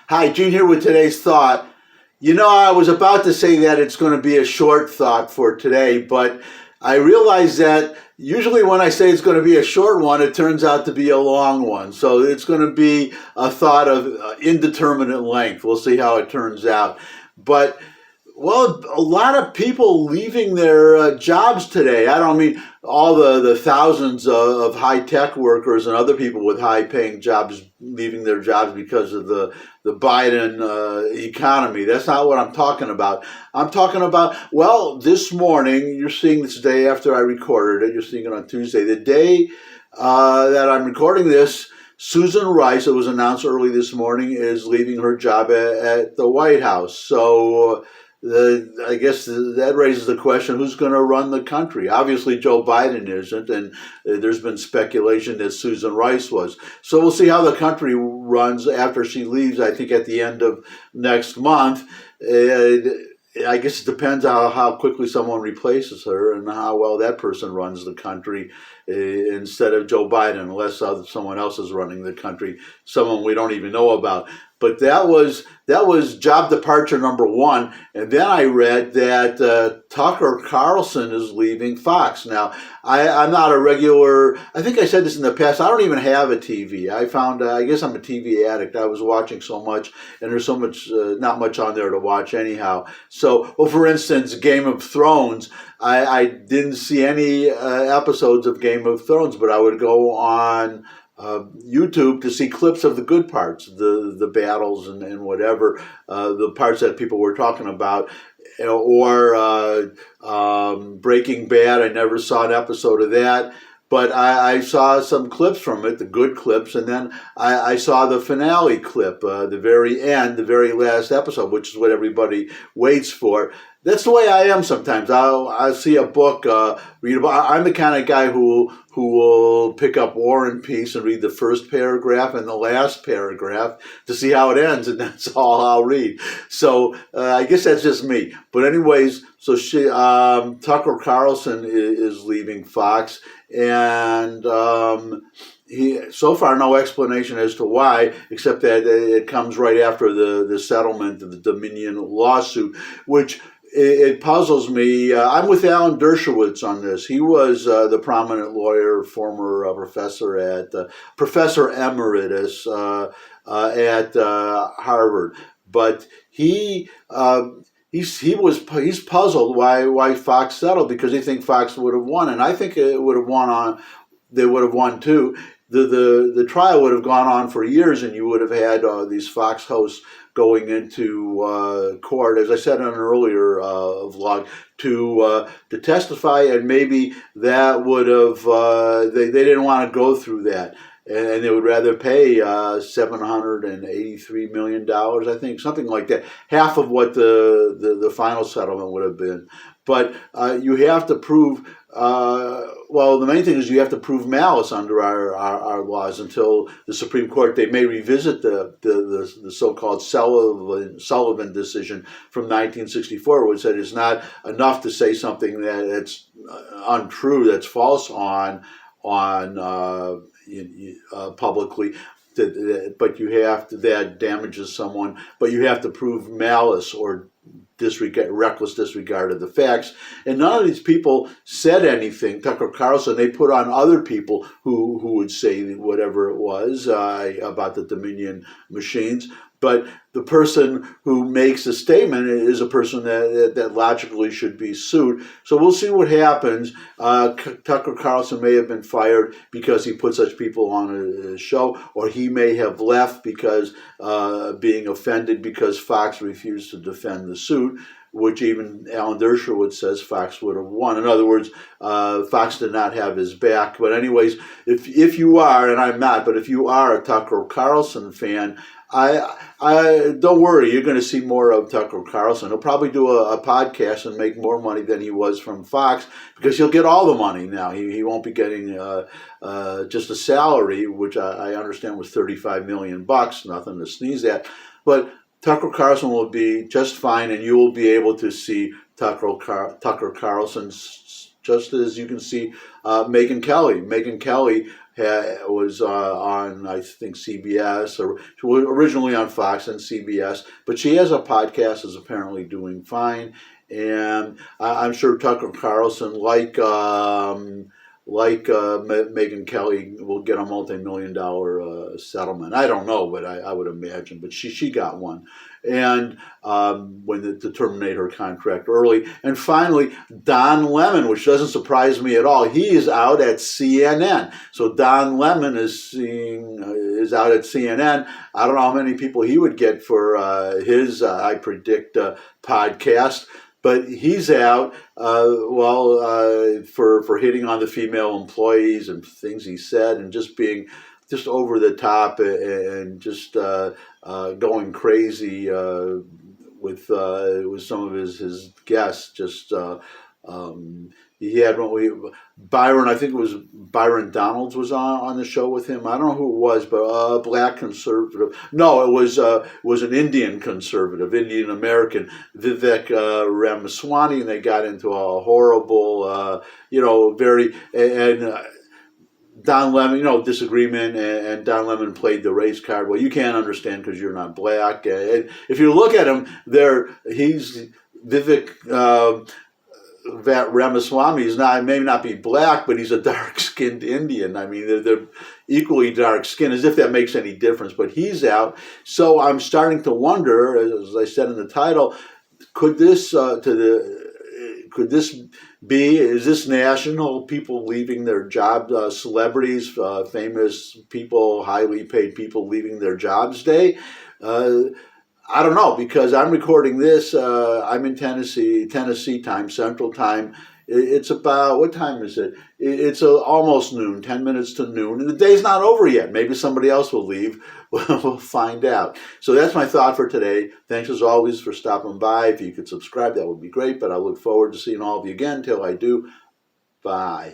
Hi, Gene here with today's thought. I was about to say that it's going to be a short thought for today, but I realize that usually when I say it's going to be a short one, it turns out to be a long one. So it's going to be a thought of indeterminate length. We'll see how it turns out. But a lot of people leaving their jobs today. I don't mean all the thousands of high-tech workers and other people with high-paying jobs leaving their jobs because of the Biden economy. That's not what I'm talking about. I'm talking about, this morning, you're seeing this day after I recorded it, you're seeing it on Tuesday, the day that I'm recording this, Susan Rice, it was announced early this morning, is leaving her job at the White House. So I guess that raises the question, who's going to run the country? Obviously, Joe Biden isn't, and there's been speculation that Susan Rice was. So we'll see how the country runs after she leaves, I think at the end of next month. I guess it depends on how quickly someone replaces her and how well that person runs the country instead of Joe Biden, unless someone else is running the country, someone we don't even know about. But that was job departure number one. And then I read that Tucker Carlson is leaving Fox. Now, I'm not a regular, I think I said this in the past, I don't even have a TV. I guess I'm a TV addict. I was watching so much, and there's so much, not much on there to watch anyhow. So, for instance, Game of Thrones, I didn't see any episodes of Game of Thrones, but I would go on YouTube to see clips of the good parts, the battles and whatever, the parts that people were talking about. Or Breaking Bad, I never saw an episode of that, but I saw some clips from it, the good clips, and then I saw the finale clip, the very end, the very last episode, which is what everybody waits for. That's the way I am sometimes. I'll see a book, read about. I'm the kind of guy who will pick up War and Peace and read the first paragraph and the last paragraph to see how it ends, and that's all I'll read. So I guess that's just me. But anyways, so Tucker Carlson is leaving Fox, and so far no explanation as to why, except that it comes right after the settlement of the Dominion lawsuit, which it puzzles me. I'm with Alan Dershowitz on this. He was the prominent lawyer, former professor emeritus at Harvard, but he's puzzled why Fox settled, because he thinks Fox would have won, and I think it would have won. They would have won too. The trial would have gone on for years, and you would have had these Fox hosts going into court, as I said in an earlier vlog, to testify, and maybe that would have they didn't want to go through that, and they would rather pay $783 million, I think, something like that, half of what the final settlement would have been. But you have to prove. The main thing is you have to prove malice under our laws until the Supreme Court. They may revisit the so-called Sullivan decision from 1964, which said it's not enough to say something that's untrue, that's false on publicly, but you have to, that damages someone, but you have to prove malice or reckless disregard of the facts. And none of these people said anything. Tucker Carlson, they put on other people who would say whatever it was about the Dominion machines. But the person who makes a statement is a person that logically should be sued. So we'll see what happens. Tucker Carlson may have been fired because he put such people on his show, or he may have left because being offended because Fox refused to defend the suit, which even Alan Dershowitz says Fox would have won. In other words, Fox did not have his back. But anyways, if you are, and I'm not, but if you are a Tucker Carlson fan, I don't worry, you're going to see more of Tucker Carlson. He'll probably do a podcast and make more money than he was from Fox, because he'll get all the money now. He won't be getting just a salary, which I understand was $35 million, nothing to sneeze at. But Tucker Carlson will be just fine, and you will be able to see Tucker Carlson's just as you can see Megyn Kelly. Megyn Kelly was on, I think, CBS, or she was originally on Fox and CBS, but she has a podcast, is apparently doing fine. And I'm sure Tucker Carlson, Megyn Kelly, will get a multi-million-dollar settlement. I don't know, but I would imagine. But she got one, and to terminate her contract early. And finally, Don Lemon, which doesn't surprise me at all, he is out at CNN. So Don Lemon is out at CNN. I don't know how many people he would get for his, I predict, podcast. But he's out, for hitting on the female employees and things he said, and just being just over the top and just going crazy with some of his guests. Just he had Byron, I think it was Byron Donalds was on the show with him. I don't know who it was, but a black conservative. No, it was an Indian conservative, Indian American, Vivek Ramaswamy, and they got into a horrible, Don Lemon, disagreement, and Don Lemon played the race card. Well, you can't understand because you're not black. And if you look at him, he's Vivek. That Ramaswamy is may not be black, but he's a dark-skinned Indian. I mean, they're equally dark-skinned, as if that makes any difference. But he's out, so I'm starting to wonder, as I said in the title, could this be? Is this national? People leaving their jobs, celebrities, famous people, highly paid people leaving their jobs day? I don't know, because I'm recording this. I'm in Tennessee time, Central Time. It's about, what time is it? It's almost noon, 10 minutes to noon. And the day's not over yet. Maybe somebody else will leave. We'll find out. So that's my thought for today. Thanks as always for stopping by. If you could subscribe, that would be great. But I look forward to seeing all of you again. Till I do, bye.